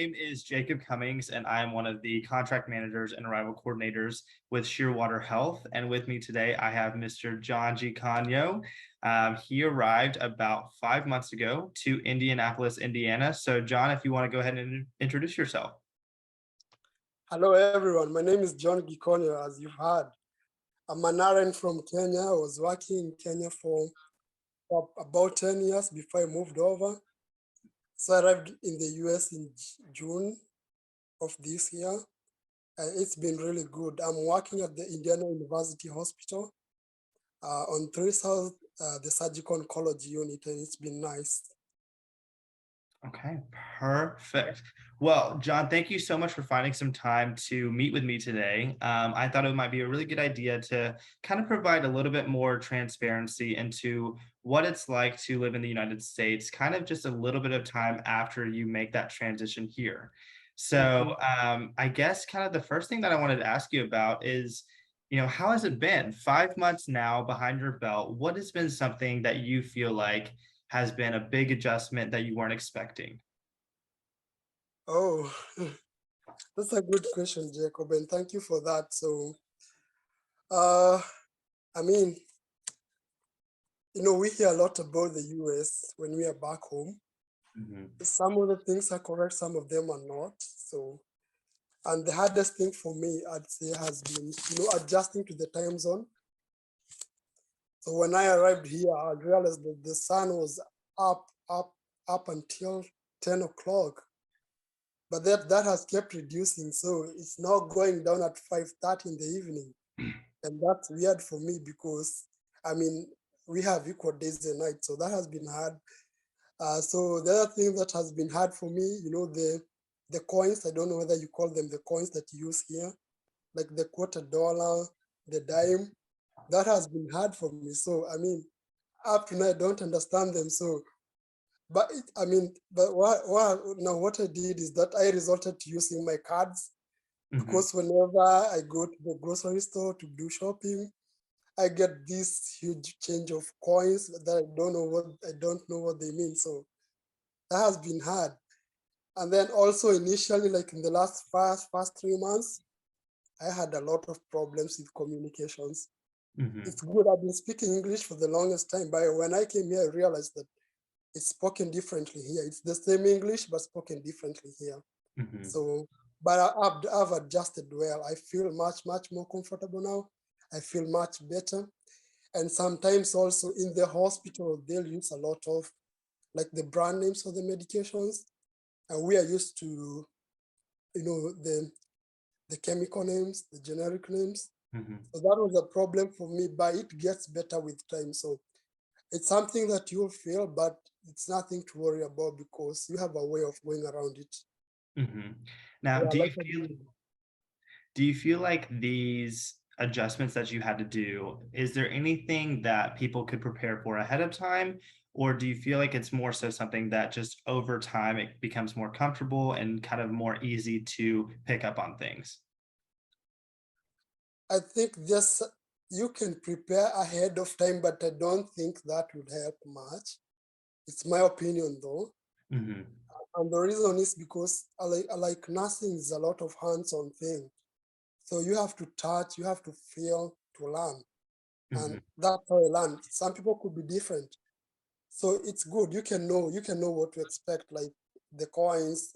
name is Jacob Cummings, and I am one of the contract managers and arrival coordinators with Shearwater Health. And with me today, I have Mr. John Gikonyo. He arrived about 5 months ago to Indianapolis, Indiana. So, John, if you want to go ahead and introduce yourself. Hello, everyone. My name is John Gikonyo, as you've heard. I'm an RN from Kenya. I was working in Kenya for about 10 years before I moved over. So I arrived in the US in June of this year, and it's been really good. I'm working at the Indiana University Hospital on 3 South, the surgical oncology unit, and it's been nice. Okay, perfect. Well, John, thank you so much for finding some time to meet with me today. I thought it might be a really good idea to kind of provide a little bit more transparency into what it's like to live in the United States, kind of just a little bit of time after you make that transition here. So I guess kind of the first thing that I wanted to ask you about is, how has it been? 5 months now behind your belt. What has been something that you feel like has been a big adjustment that you weren't expecting? Oh, that's a good question, Jacob, and thank you for that. So, I mean, we hear a lot about the US when we are back home. Some of the things are correct, some of them are not. So, and the hardest thing for me, I'd say, has been, adjusting to the time zone. So when I arrived here, I realized that the sun was up until 10 o'clock. But that has kept reducing. So it's now going down at 5:30 in the evening. And that's weird for me because, we have equal days and nights. So that has been hard. So the other thing that has been hard for me, the coins, I don't know whether you call them the coins that you use here, like the $quarter, the dime, that has been hard for me. So, up to now, I don't understand them. So, but what I did is that I resorted to using my cards because whenever I go to the grocery store to do shopping, I get this huge change of coins that I don't know what they mean. So that has been hard. And then also initially, like in the last first 3 months, I had a lot of problems with communications. It's good. I've been speaking English for the longest time, but when I came here, I realized that it's spoken differently here. It's the same English, but spoken differently here. So, but I've adjusted well. I feel much more comfortable now. I feel much better. And sometimes also in the hospital, they'll use a lot of like the brand names of the medications. And we are used to, the chemical names, the generic names. So that was a problem for me, but it gets better with time. So it's something that you'll feel, but it's nothing to worry about because you have a way of going around it. Now, Yeah, do you feel like these adjustments that you had to do, is there anything that people could prepare for ahead of time? Or do you feel like it's more so something that just over time it becomes more comfortable and kind of more easy to pick up on things? I think you can prepare ahead of time, but I don't think that would help much. It's my opinion though. And the reason is because like nursing is a lot of hands-on thing. So you have to touch, you have to feel to learn. And that's how I learned. Some people could be different. So it's good. You can know what to expect, like the coins.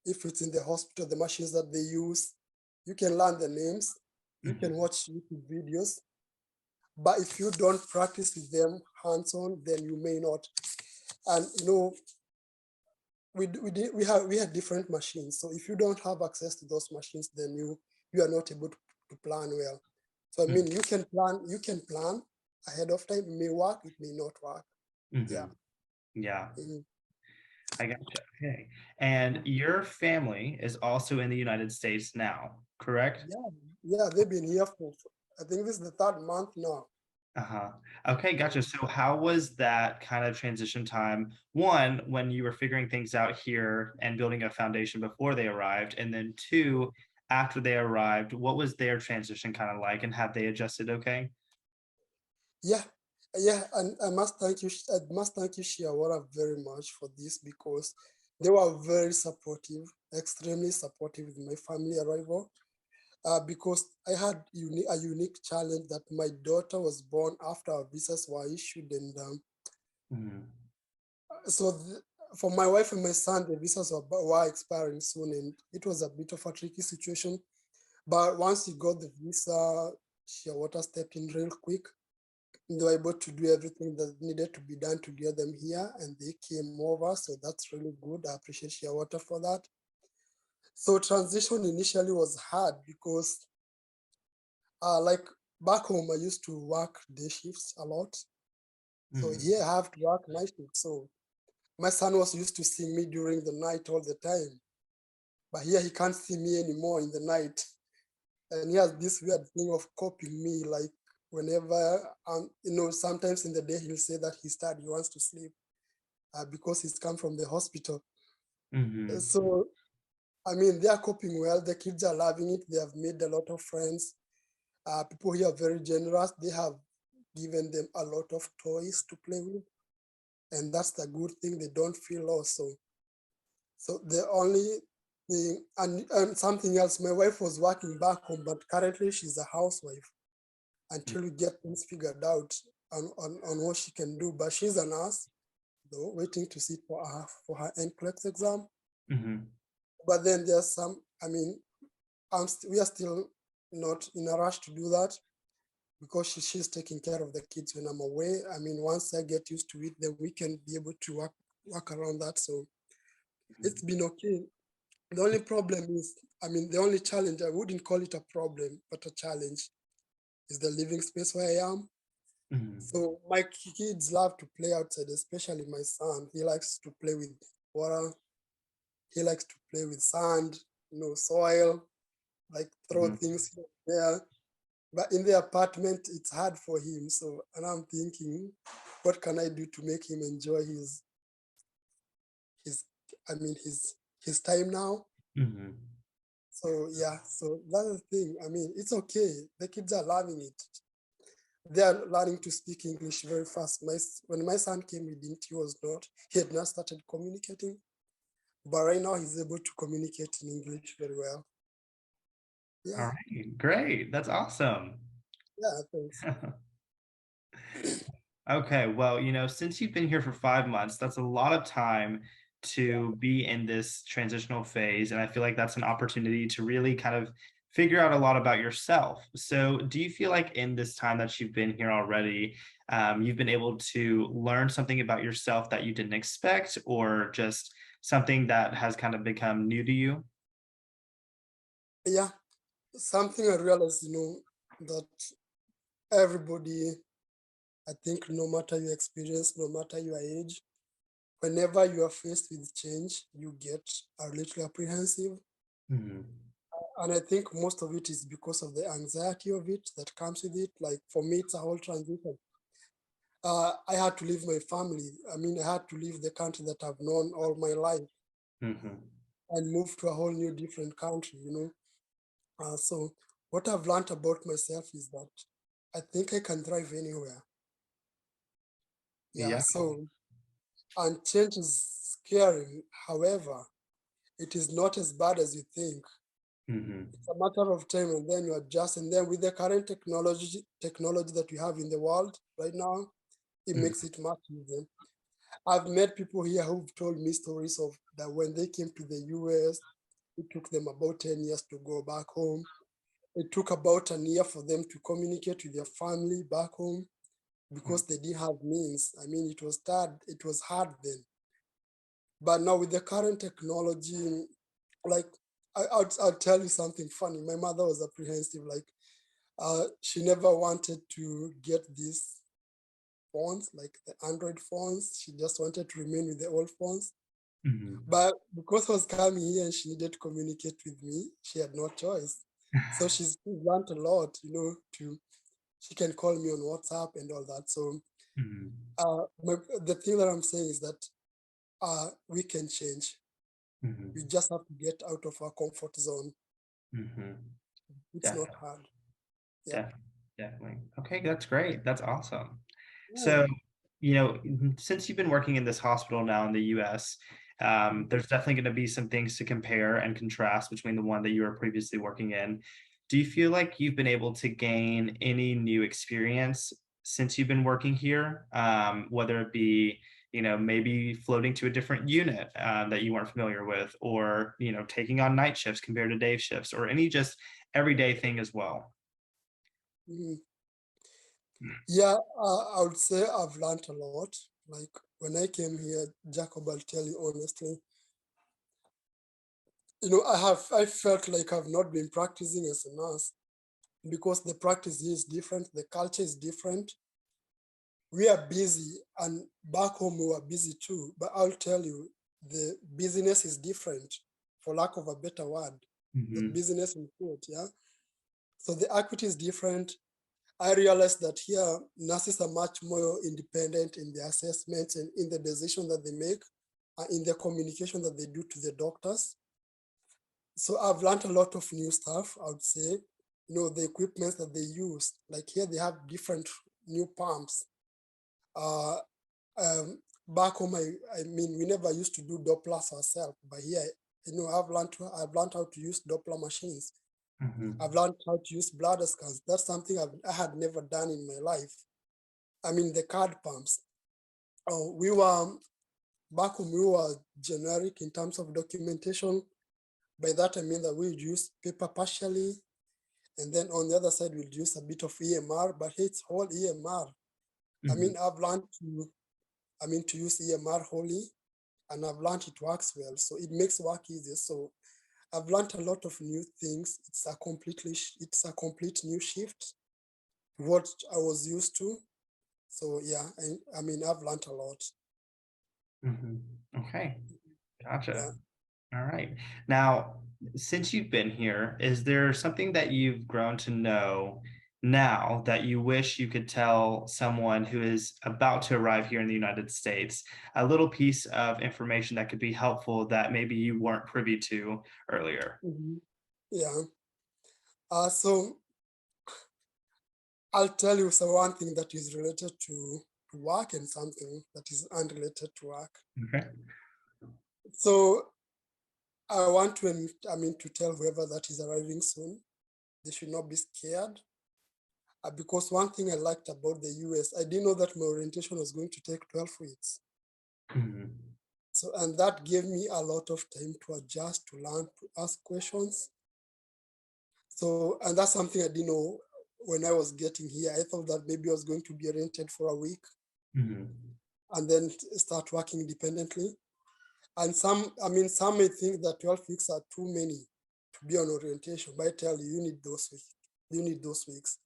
If it's in the hospital, the machines that they use, you can learn the names. You can watch YouTube videos. But if you don't practice with them hands-on, then you may not. And we had different machines. So if you don't have access to those machines, then you are not able to plan well. So you can plan ahead of time. It may work, it may not work. Yeah. I gotcha. Okay. And your family is also in the United States now, correct? Yeah, they've been here for, I think this is the 3rd month now. Okay, gotcha. So how was that kind of transition time? One, when you were figuring things out here and building a foundation before they arrived, and then two, after they arrived, what was their transition kind of like, and have they adjusted okay? Yeah, and I must thank you, Shiawara, very much for this because They were very supportive, extremely supportive with my family arrival. Because I had a unique challenge that my daughter was born after our visas were issued, and Mhm. so for my wife and my son, the visas were expiring soon, and it was a bit of a tricky situation. But once he got the visa, Shearwater stepped in real quick. They were able to do everything that needed to be done to get them here, and they came over. So that's really good. I appreciate Shearwater for that. So transition initially was hard because, like back home, I used to work day shifts a lot. So Mhm. here I have to work night shift. So my son was used to seeing me during the night all the time, but here he can't see me anymore in the night. And he has this weird thing of copying me, like whenever, sometimes in the day he'll say that he's tired, he wants to sleep because he's come from the hospital. Mhm. So, I mean, they are coping well. The kids are loving it. They have made a lot of friends. People here are very generous. They have given them a lot of toys to play with. And that's the good thing. They don't feel lost. So the only thing, and something else, my wife was working back home, but currently she's a housewife until we get things figured out on what she can do. But she's a nurse, though, waiting to sit for her NCLEX exam. Mhm. But then there's some, I mean, we are still not in a rush to do that because she's taking care of the kids when I'm away. I mean, once I get used to it, then we can be able to work around that. So it's been okay. The only problem is, I mean, the only challenge, I wouldn't call it a problem, but a challenge is the living space where I am. Mhm. So my kids love to play outside, especially my son. He likes to play with water. He likes to play with sand, soil, like throw Mhm. things here and there. But in the apartment, it's hard for him. So, and I'm thinking, what can I do to make him enjoy his, I mean, his time now? Mhm. So yeah, so that's the thing. I mean, it's okay. The kids are loving it. They are learning to speak English very fast. When my son came, he had not started communicating, but right now he's able to communicate in English very well. All Yeah, right, great. That's awesome. yeah, thanks. Okay, well, since you've been here for 5 months, that's a lot of time to be in this transitional phase. And I feel like that's an opportunity to really kind of figure out a lot about yourself. So, do you feel like in this time that you've been here already, you've been able to learn something about yourself that you didn't expect, or just something that has kind of become new to you? Yeah, something I realized, that everybody, I think, no matter your experience, no matter your age, whenever you are faced with change, you get a little apprehensive. Mhm. And I think most of it is because of the anxiety of it that comes with it. Like for me, it's a whole transition. I had to leave my family. I mean, I had to leave the country that I've known all my life Mhm. and move to a whole new different country. So what I've learned about myself is that I think I can thrive anywhere. Yeah. Yeah. So, and change is scary. However, it is not as bad as you think. Mhm. It's a matter of time, and then you adjust. And then with the current technology that we have in the world right now, it Mhm. makes it much easier. I've met people here who've told me stories of that when they came to the US, it took them about 10 years to go back home. It took about a year for them to communicate with their family back home Mhm. because they didn't have means. I mean, it was hard then. But now with the current technology, like I'll tell you something funny. My mother was apprehensive, like she never wanted to get these phones, like the Android phones. She just wanted to remain with the old phones. Mhm. But because I was coming here and she needed to communicate with me, she had no choice. So she's learned a lot, she can call me on WhatsApp and all that. So Mhm. the thing that I'm saying is that we can change. We Mhm. just have to get out of our comfort zone. Mhm. It's not Definitely. hard. Yeah. Definitely, definitely. Okay, that's great. That's awesome. Yeah. So, since you've been working in this hospital now in the US, There's definitely going to be some things to compare and contrast between the one that you were previously working in. Do you feel like you've been able to gain any new experience since you've been working here, whether it be maybe floating to a different unit that you weren't familiar with, or taking on night shifts compared to day shifts, or any just everyday thing as well? Mhm. Yeah, I would say I've learned a lot. Like when I came here, Jacob, I'll tell you honestly, I felt like I've not been practicing as a nurse because the practice here is different, the culture is different. We are busy, and back home we were busy too. But I'll tell you, the business is different, for lack of a better word. The Mm-hmm. business in quote, yeah. So the equity is different. I realized that here nurses are much more independent in the assessments and in the decision that they make, in the communication that they do to the doctors. So I've learned a lot of new stuff, I would say. The equipment that they use, like here they have different new pumps. Uh, um, Back home, I mean, we never used to do Dopplers ourselves, but here, I've learned how to use Doppler machines. I've Mm-hmm. learned how to use bladder scans. That's something I had never done in my life. I mean, the card pumps. We were back home. We were generic in terms of documentation. By that I mean that we would use paper partially, and then on the other side we'll use a bit of EMR. But it's all EMR. I Mm-hmm. mean, I've learned to use EMR wholly, and I've learned it works well. So it makes work easier. So I've learned a lot of new things. It's a complete new shift to what I was used to. So yeah, I mean, I've learned a lot. Mm-hmm. Okay, Yeah. gotcha. All right. Now, since you've been here, is there something that you've grown to know now that you wish you could tell someone who is about to arrive here in the United States? A little piece of information that could be helpful that maybe you weren't privy to earlier. Mhm. Yeah. So I'll tell you some one thing that is related to work and something that is unrelated to work. Okay. So I want to tell whoever that is arriving soon, they should not be scared. Because one thing I liked about the US, I didn't know that my orientation was going to take 12 weeks. Mhm. So, and that gave me a lot of time to adjust, to learn, to ask questions. So, and that's something I didn't know when I was getting here. I thought that maybe I was going to be oriented for a week Mhm. and then start working independently. And some may think that 12 weeks are too many to be on orientation, but I tell you, you need those weeks. You need those weeks.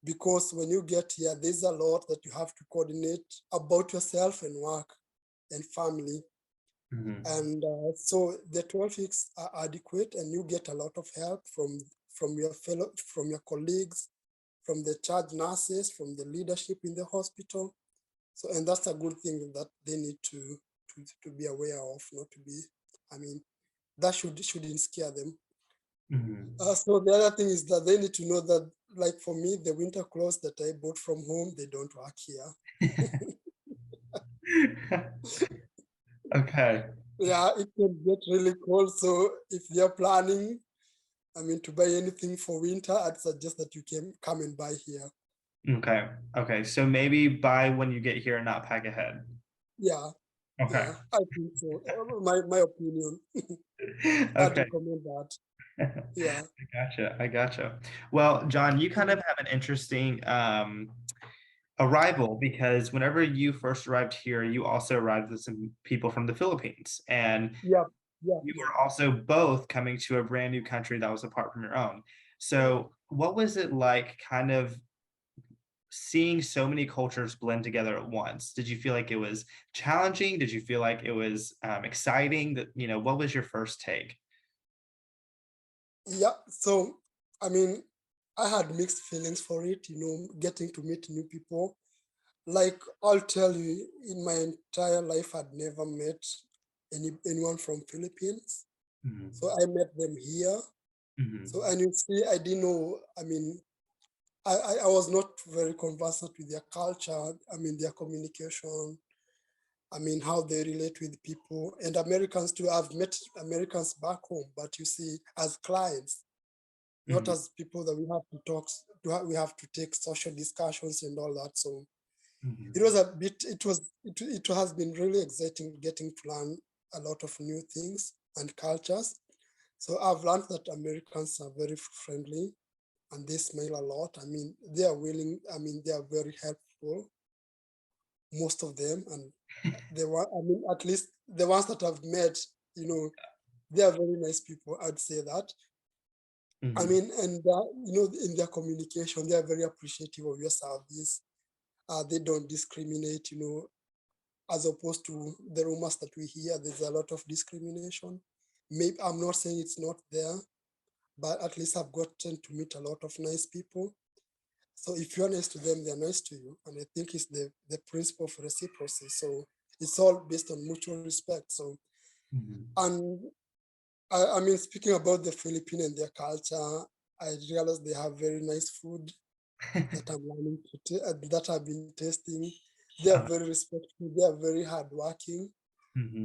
Because when you get here, there's a lot that you have to coordinate about yourself and work and family. Mhm. And so the 12 weeks are adequate, and you get a lot of help from your colleagues, from the charge nurses, from the leadership in the hospital. So, and that's a good thing that they need to be aware of, not to be, I mean, that shouldn't scare them. Mhm. So the other thing is that they need to know that, like for me, the winter clothes that I bought from home, they don't work here. Okay. Yeah, it can get really cold. So if you're planning, to buy anything for winter, I'd suggest that you can come and buy here. Okay. Okay. So maybe buy when you get here and not pack ahead. Yeah, Okay. yeah, I think so. My opinion, I'd Okay. recommend that. I Yeah. gotcha. I gotcha. Well, John, you kind of Mhm. have an interesting arrival because whenever you first arrived here, you also arrived with some people from the Philippines, and Yeah, yeah, you yeah. were also both coming to a brand new country that was apart from your own. So, what was it like kind of seeing so many cultures blend together at once? Did you feel like it was challenging? Did you feel like it was exciting? What was your first take? Yeah. So, I mean, I had mixed feelings for it, getting to meet new people. Like, I'll tell you, in my entire life, I'd never met anyone from Philippines. So Mhm. I met them here. So, Mhm. and you see, I didn't know, I was not very conversant with their culture, their communication. I mean, how they relate with people and Americans too. I've met Americans back home, but you see, as clients, not Mhm, as people that we have to talk, we have to take social discussions and all that. So it was mhm, a bit, it has been really exciting getting to learn a lot of new things and cultures. So I've learned that Americans are very friendly and they smile a lot. I mean, they are willing, I mean, they are very helpful, most of them. And I mean, at least the ones that I've met, you know, they are very nice people. I'd say that. I mhm, mean, and you know, in their communication, they are very appreciative of your service. They don't discriminate, you know, as opposed to the rumors that we hear. There's a lot of discrimination. Maybe I'm not saying it's not there, but at least I've gotten to meet a lot of nice people. So if you're nice to them, they're nice to you. And I think it's the principle of reciprocity. So it's all based on mutual respect. So, mhm. and I mean, speaking about the Philippines and their culture, I realized they have very nice food that I'm learning that I've been tasting. They are Uh, very respectful. They are very hardworking.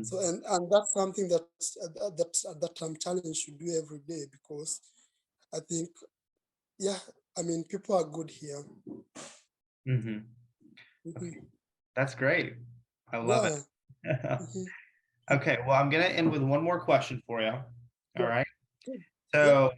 So mhm, and that's something that I'm challenged to do every day because I think yeah, I mean people are good here. mhm. Okay, Mhm. that's great. I love Yeah. it. Mhm. Okay, well, I'm gonna end with one more question for you. All Yeah. right. Good. Yep. So,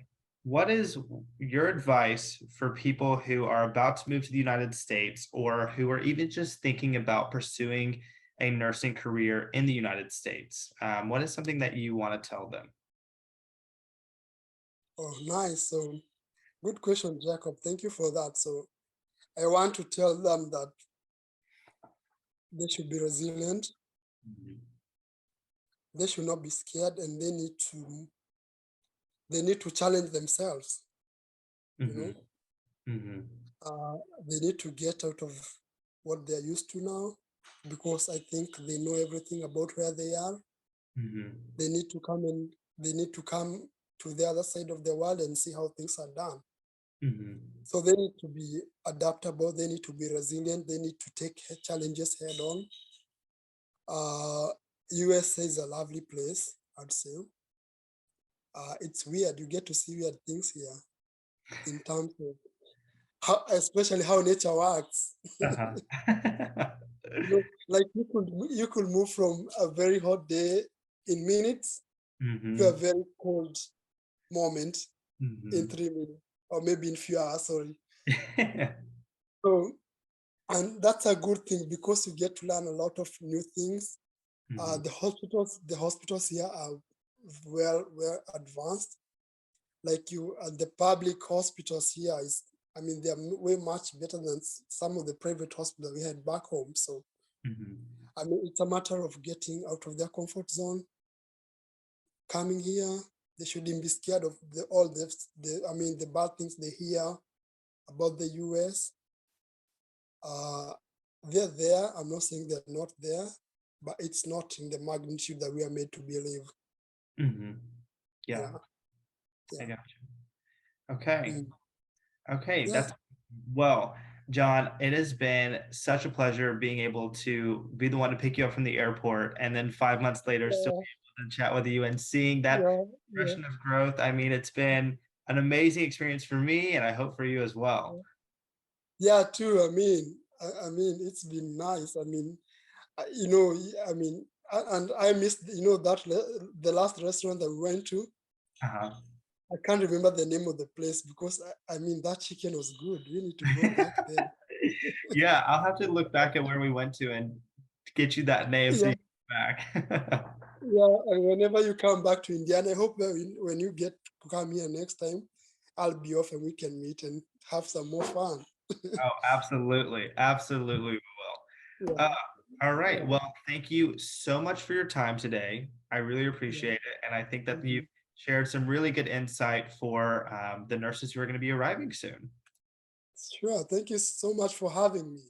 what is your advice for people who are about to move to the United States or who are even just thinking about pursuing a nursing career in the United States? What is something that you want to tell them? Oh, nice. So good question, Jacob. Thank you for that. So I want to tell them that they should be resilient. Mhm, They should not be scared, and they need to challenge themselves. You mhm, know, mhm, uh, they need to get out of what they're used to now, because I think they know everything about where they are. mhm, They need to come and they need to come to the other side of the world and see how things are done. mhm, So they need to be adaptable. They need to be resilient. They need to take challenges head on. USA is a lovely place, I'd say. It's weird. You get to see weird things here in terms of how, especially how nature works. uh-huh. You know, like you could move from a very hot day in minutes to a Mhm, very cold moment in mhm. 3 minutes, or maybe in few hours. Sorry. So, and that's a good thing because you get to learn a lot of new things. Mhm, The hospitals here are well advanced. Like the public hospitals here is, I mean, they're way much better than some of the private hospitals we had back home. So, mhm, I mean, it's a matter of getting out of their comfort zone, coming here. They shouldn't be scared of the bad things they hear about the US. Uh, they're there. I'm not saying they're not there, but it's not in the magnitude that we are made to believe. mhm. Yeah, Yeah, I yeah, got you. Okay. mm, Okay, yeah, that's well, John, it has been such a pleasure being able to be the one to pick you up from the airport and then 5 months later still yeah, be able to chat with you and seeing that yeah, yeah. progression of growth. I mean, it's been an amazing experience for me and I hope for you as well. Yeah, too. I mean, it's been nice. I mean, I mean, and I missed, the last restaurant that we went to. Uh-huh. I can't remember the name of the place because I mean that chicken was good. We need to go back there. Yeah, I'll have to look back at where we went to and get you that name so Yeah, you can come back. yeah. And whenever you come back to India, and I hope that when you get to come here next time, I'll be off and we can meet and have some more fun. Oh, absolutely. Absolutely, we will. Yeah, All right. yeah, Well, thank you so much for your time today. I really yeah. appreciate it. And I think that you Mhm. shared some really good insight for the nurses who are going to be arriving soon. Sure. Thank you so much for having me.